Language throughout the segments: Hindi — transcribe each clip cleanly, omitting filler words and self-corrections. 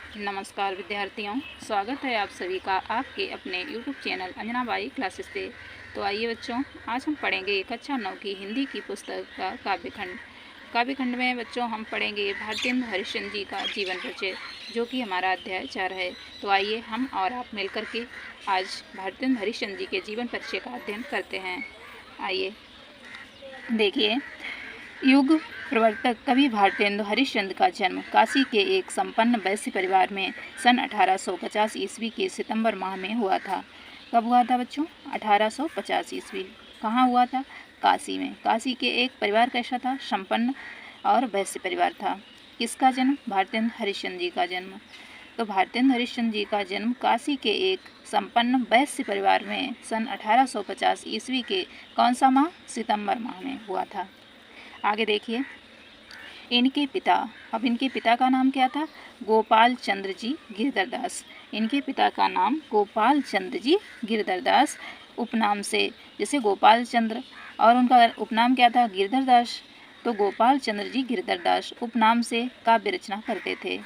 नमस्कार विद्यार्थियों, स्वागत है आप सभी का आपके अपने YouTube channel Anjana by classes पे। तो आइए बच्चों, आज हम पढ़ेंगे कक्षा 9 की हिंदी की पुस्तक का काव्यखंड में बच्चों हम पढ़ेंगे भारतेंदु हरिश्चंद्र जी का जीवन परिचय, जो कि हमारा अध्याय 4 है। तो आइए हम और आप मिलकर के आज भारतेंदु हरिश्चंद्र जी के जीवन परिचय का अध्ययन करते हैं। आइए देखिए, युग प्रवर्तक कवि भारतेंदु हरिश्चंद्र का जन्म काशी के एक संपन्न वैश्य परिवार में सन 1850 ईस्वी के सितंबर माह में हुआ था। कब हुआ था बच्चों? 1850 ईस्वी। कहाँ हुआ था? काशी में। काशी के एक परिवार कैसा था? संपन्न और वैश्य परिवार था। किसका जन्म? भारतेंदु हरिश्चंद्र जी का जन्म। तो भारतेंदु हरिश्चंद्र जी का जन्म काशी के एक संपन्न वैश्य परिवार में सन 1850 ईस्वी के कौन सा माह? सितंबर माह में हुआ था। आगे देखिए, इनके पिता का नाम क्या था? गोपाल चंद्र जी गिरधरदास। इनके पिता का नाम गोपाल चंद्र जी गिरधरदास, उपनाम से, जैसे गोपाल चंद्र और उनका उपनाम क्या था? गिरधरदास। तो गोपाल चंद्र जी गिरधरदास उपनाम से काव्य रचना करते थे।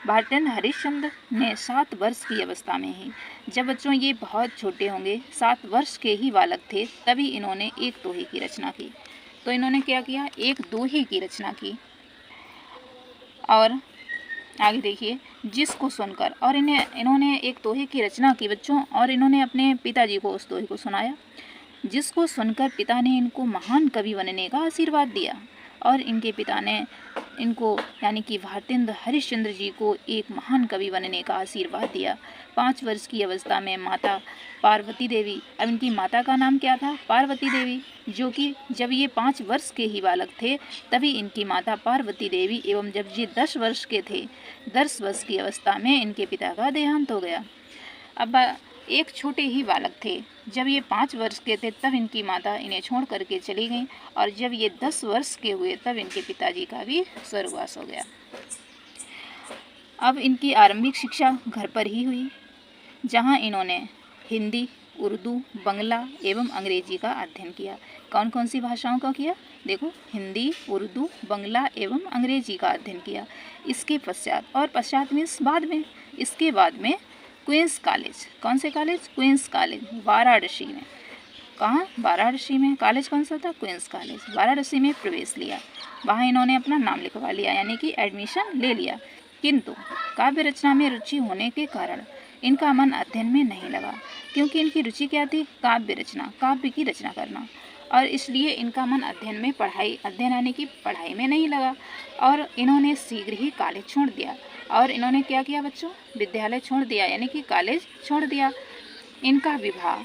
भारतेंदु हरिश्चंद्र ने 7 वर्ष की अवस्था में ही, जब बच्चों ये बहुत छोटे होंगे, 7 वर्ष के ही बालक थे, तभी इन्होंने एक दोहे की रचना की। तो इन्होंने क्या किया? एक दोहे की रचना की। और आगे देखिए, जिसको सुनकर, और इन्होंने एक दोहे की रचना की बच्चों, और इन्होंने अपने पिताजी को उस दोहे को सुनाया, जिसको सुनकर पिता ने इनको महान कवि बनने का आशीर्वाद दिया। और इनके पिता ने इनको, यानी कि भारतेंदु हरिश्चंद्र जी को, एक महान कवि बनने का आशीर्वाद दिया। 5 वर्ष की अवस्था में माता पार्वती देवी, अब इनकी माता का नाम क्या था? पार्वती देवी, जो कि जब ये 5 वर्ष के ही बालक थे तभी इनकी माता पार्वती देवी, एवं जब ये 10 वर्ष के थे, 10 वर्ष की अवस्था में इनके पिता का देहांत हो गया। अब एक छोटे ही बालक थे, जब ये 5 वर्ष के थे तब इनकी माता इन्हें छोड़ करके चली गई, और जब ये 10 वर्ष के हुए तब इनके पिताजी का भी स्वर्गवास हो गया। अब इनकी आरंभिक शिक्षा घर पर ही हुई, जहां इन्होंने हिंदी, उर्दू, बंगला एवं अंग्रेजी का अध्ययन किया। कौन कौन सी भाषाओं का किया? देखो, हिंदी, उर्दू, बंगला एवं अंग्रेजी का अध्ययन किया। इसके पश्चात, और पश्चात मीन्स बाद में, इसके बाद में क्वींस कॉलेज, कौन से कॉलेज? क्वींस कॉलेज, वाराणसी में। कहाँ? वाराणसी में। कॉलेज कौन सा था? क्वींस कॉलेज, वाराणसी में प्रवेश लिया। वहाँ इन्होंने अपना नाम लिखवा लिया, यानी कि एडमिशन ले लिया। किंतु काव्य रचना में रुचि होने के कारण इनका मन अध्ययन में नहीं लगा, क्योंकि इनकी रुचि क्या थी? काव्य रचना, काव्य की रचना करना, और इसलिए इनका मन अध्ययन यानी कि पढ़ाई में नहीं लगा, और इन्होंने शीघ्र ही कॉलेज छोड़ दिया। और इन्होंने क्या किया बच्चों? विद्यालय छोड़ दिया, यानी कि कॉलेज छोड़ दिया। इनका विवाह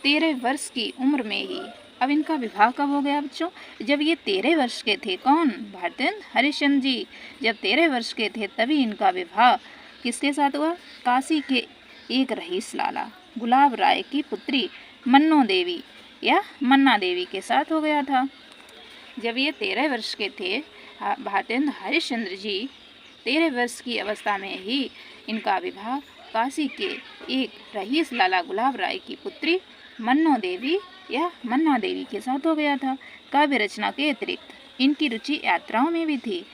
13 वर्ष की उम्र में ही, अब इनका विवाह कब हो गया बच्चों? जब ये 13 वर्ष के थे। कौन? भारतेंदु हरिश्चंद्र जी जब 13 वर्ष के थे तभी इनका विवाह किसके साथ हुआ? काशी के एक रईस लाला गुलाब राय की पुत्री मन्नो देवी या मन्ना देवी के साथ हो गया था। जब ये 13 वर्ष के थे, भारतेंदु हरिश्चंद्र जी 13 वर्ष की अवस्था में ही इनका विवाह काशी के एक रईस लाला गुलाब राय की पुत्री मन्नो देवी या मन्ना देवी के साथ हो गया था। काव्य रचना के अतिरिक्त इनकी रुचि यात्राओं में भी थी।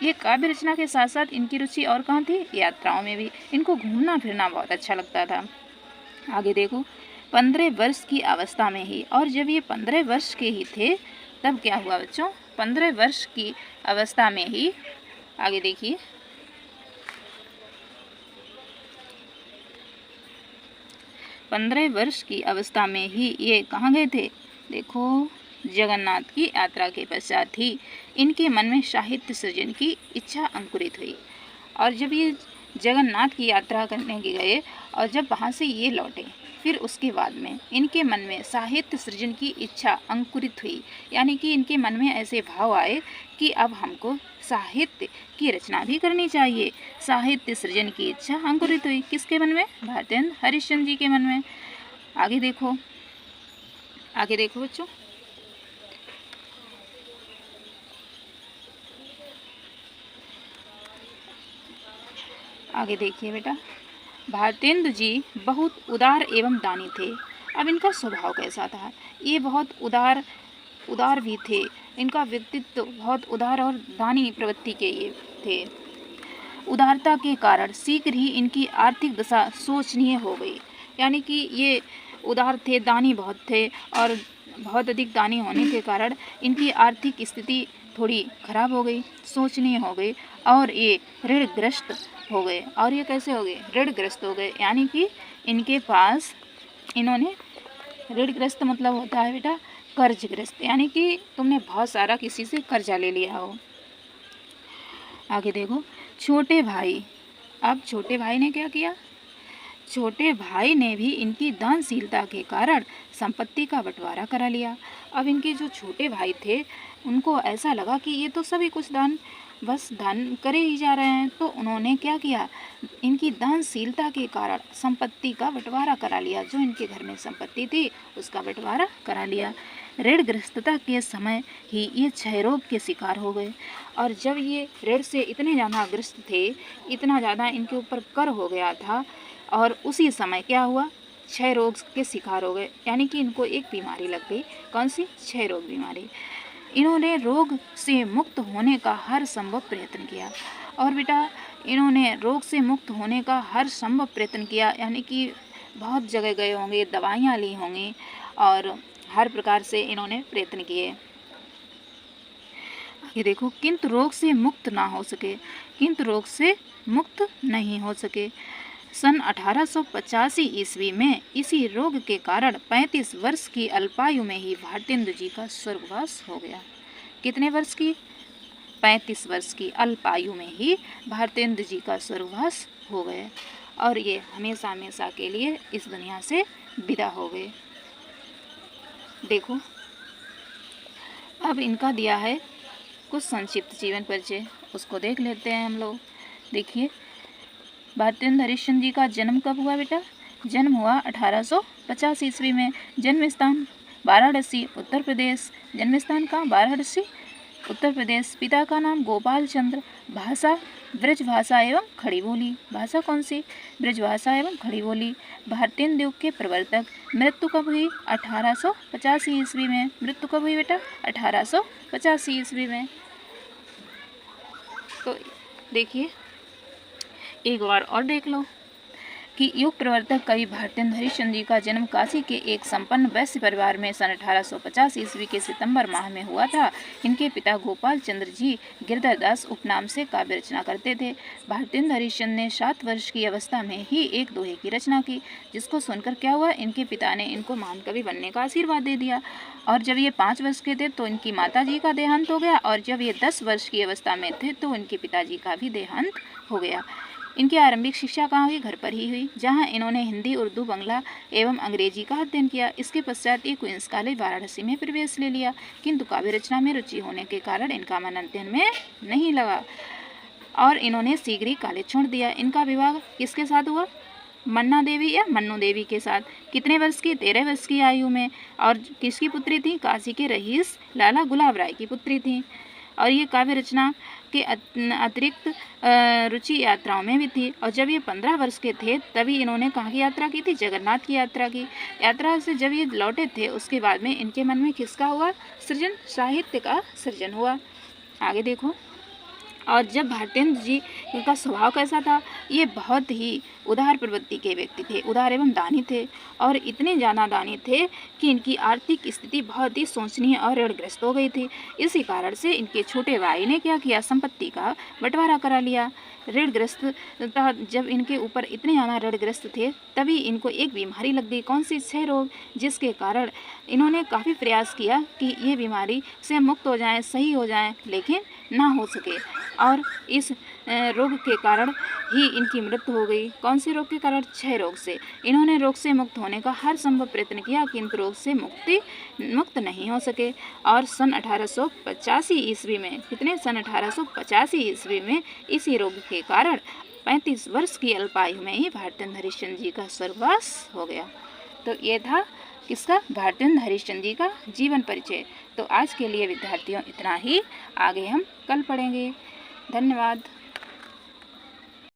ये काव्य रचना के साथ साथ इनकी रुचि और कहाँ थी? यात्राओं में भी। इनको घूमना फिरना बहुत अच्छा लगता था। आगे देखो, 15 वर्ष की अवस्था में ही, और जब ये 15 वर्ष के ही थे तब क्या हुआ बच्चों? 15 वर्ष की अवस्था में ही, आगे देखिए, 15 वर्ष की अवस्था में ही ये कहाँ गए थे? देखो, जगन्नाथ की यात्रा के पश्चात ही इनके मन में साहित्य सृजन की इच्छा अंकुरित हुई। और जब ये जगन्नाथ की यात्रा करने के गए और जब वहाँ से ये लौटे, फिर उसके बाद में इनके मन में साहित्य सृजन की इच्छा अंकुरित हुई, यानी कि इनके मन में ऐसे भाव आए कि अब हमको साहित्य की रचना भी करनी चाहिए। साहित्य सृजन की इच्छा अंकुरित हुई किसके मन में? भारतेंदु हरिश्चंद्र जी के मन में। आगे देखो बच्चों, आगे देखिए बेटा, भारतेंदु जी बहुत उदार एवं दानी थे। अब इनका स्वभाव कैसा था? ये बहुत उदार भी थे। इनका व्यक्तित्व बहुत उदार और दानी प्रवृत्ति के ये थे। उदारता के कारण शीघ्र ही इनकी आर्थिक दशा शोचनीय हो गई। यानी कि ये उदार थे, दानी बहुत थे और बहुत अधिक दानी होने के कारण इनकी आर्थिक स्थिति थोड़ी खराब हो गई, शोचनीय हो गई और ये ऋणग्रस्त हो गए। और ये कैसे हो गए? ऋणग्रस्त हो गए, यानी कि इनके पास इन्होंने ऋणग्रस्त मतलब होता है बेटा कर्जग्रस्त, यानी कि तुमने बहुत सारा किसी से कर्जा ले लिया हो। आगे देखो, छोटे भाई। अब छोटे भाई ने क्या किया? छोटे भाई ने भी इनकी दानशीलता के कारण संपत्ति का बंटवारा करा लिया। अब इनके जो छोटे भाई थे उनको ऐसा लगा कि ये तो सभी कुछ दान करे ही जा रहे हैं, तो उन्होंने क्या किया? इनकी दानशीलता के कारण संपत्ति का बंटवारा करा लिया। जो इनके घर में संपत्ति थी उसका बंटवारा करा लिया। ऋणग्रस्तता के समय ही ये क्षय रोग के शिकार हो गए। और जब ये ऋण से इतने ज़्यादा ग्रस्त थे, इतना ज़्यादा इनके ऊपर कर हो गया था, और उसी समय क्या हुआ? क्षय रोग के शिकार हो गए, यानी कि इनको एक बीमारी लग गई। कौन सी? क्षय रोग बीमारी। इन्होंने रोग से मुक्त होने का हर संभव प्रयत्न किया। और बेटा इन्होंने रोग से मुक्त होने का हर संभव प्रयत्न किया, यानी कि बहुत जगह गए होंगे, दवाइयाँ ली होंगी और हर प्रकार से इन्होंने प्रयत्न किए। ये देखो, किंतु रोग से मुक्त ना हो सके, किंतु रोग से मुक्त नहीं हो सके। सन 1885 ईस्वी में इसी रोग के कारण 35 वर्ष की अल्पायु में ही भारतेंदु जी का स्वर्गवास हो गया। कितने वर्ष की? 35 वर्ष की अल्पायु में ही भारतेंदु जी का स्वर्गवास हो गए और ये हमेशा हमेशा के लिए इस दुनिया से विदा हो गए। देखो, अब इनका दिया है कुछ संक्षिप्त जीवन परिचय, उसको देख लेते हैं हम लोग। देखिए, भारतेंदु हरिश्चंद्र जी का जन्म कब हुआ बेटा? जन्म हुआ 1850 ईस्वी में। जन्म स्थान वाराणसी, उत्तर प्रदेश। जन्म स्थान का वाराणसी, उत्तर प्रदेश। पिता का नाम गोपाल चंद्र। भाषा ब्रज भाषा एवं खड़ी बोली। भाषा कौन सी? ब्रज भाषा एवं खड़ी बोली। भारतेंदु युग के प्रवर्तक। मृत्यु कब हुई? 1885 ईस्वी में। मृत्यु कब हुई बेटा? 1885 ईस्वी में। तो देखिए, एक बार और देख लो कि युग प्रवर्तक कवि भारतेंदु हरिश्चंद्र जी का जन्म काशी के एक संपन्न वैश्य परिवार में सन 1850 ईस्वी के सितंबर माह में हुआ था। इनके पिता गोपाल चंद्र जी गिरधर दास उपनाम से काव्य रचना करते थे। भारतेंदु हरिश्चंद्र ने 7 वर्ष की अवस्था में ही एक दोहे की रचना की, जिसको सुनकर क्या हुआ? इनके पिता ने इनको महान कवि बनने का आशीर्वाद दे दिया। और जब ये 5 वर्ष के थे तो इनकी माता जी का देहांत हो गया, और जब ये 10 वर्ष की अवस्था में थे तो इनके पिताजी का भी देहांत हो गया। इनकी आरंभिक शिक्षा कहाँ हुई? घर पर ही हुई, जहाँ इन्होंने हिंदी, उर्दू, बंगला एवं अंग्रेजी का अध्ययन किया। इसके पश्चात ये क्वींस कॉलेज वाराणसी में प्रवेश ले लिया, किंतु काव्य रचना में रुचि होने के कारण इनका मन अध्ययन में नहीं लगा और इन्होंने शीघ्र ही कॉलेज छोड़ दिया। इनका विवाह किसके साथ हुआ? मन्ना देवी या मन्नू देवी के साथ। कितने वर्ष की? 13 वर्ष की आयु में। और किसकी पुत्री थी? काशी के रईस लाला गुलाब राय की पुत्री थी। और ये काव्य रचना के अतिरिक्त रुचि यात्राओं में भी थी। और जब ये 15 वर्ष के थे तभी इन्होंने कहाँ की यात्रा की थी? जगन्नाथ की यात्रा की। यात्रा से जब ये लौटे थे उसके बाद में इनके मन में किसका हुआ? सृजन, साहित्य का सृजन हुआ। आगे देखो, और जब भारतेंदु जी का स्वभाव कैसा था? ये बहुत ही उदार प्रवृत्ति के व्यक्ति थे, उदार एवं दानी थे, और इतने ज़्यादा दानी थे कि इनकी आर्थिक स्थिति बहुत ही शोचनीय और ऋणग्रस्त हो गई थी। इसी कारण से इनके छोटे भाई ने क्या किया? संपत्ति का बंटवारा करा लिया। ऋणग्रस्त जब इनके ऊपर इतने ज़्यादा ऋणग्रस्त थे तभी इनको एक बीमारी लग गई। कौन सी? क्षय रोग, जिसके कारण इन्होंने काफ़ी प्रयास किया कि ये बीमारी से मुक्त हो जाएं, सही हो जाएं, लेकिन ना हो सके और इस रोग के कारण ही इनकी मृत्यु हो गई। कौन से रोग के कारण? क्षय रोग से। इन्होंने रोग से मुक्त होने का हर संभव प्रयत्न किया, किंतु रोग से मुक्त नहीं हो सके। और सन 1885 ईस्वी में, कितने? सन 1885 ईस्वी में इसी रोग के कारण 35 वर्ष की अल्पायु में ही भारतेंदु हरिश्चंद्र जी का स्वर्गवास हो गया। तो ये था किसका? भारतेंदु हरिश्चंद्र जी का जीवन परिचय। तो आज के लिए विद्यार्थियों इतना ही, आगे हम कल पढ़ेंगे। धन्यवाद।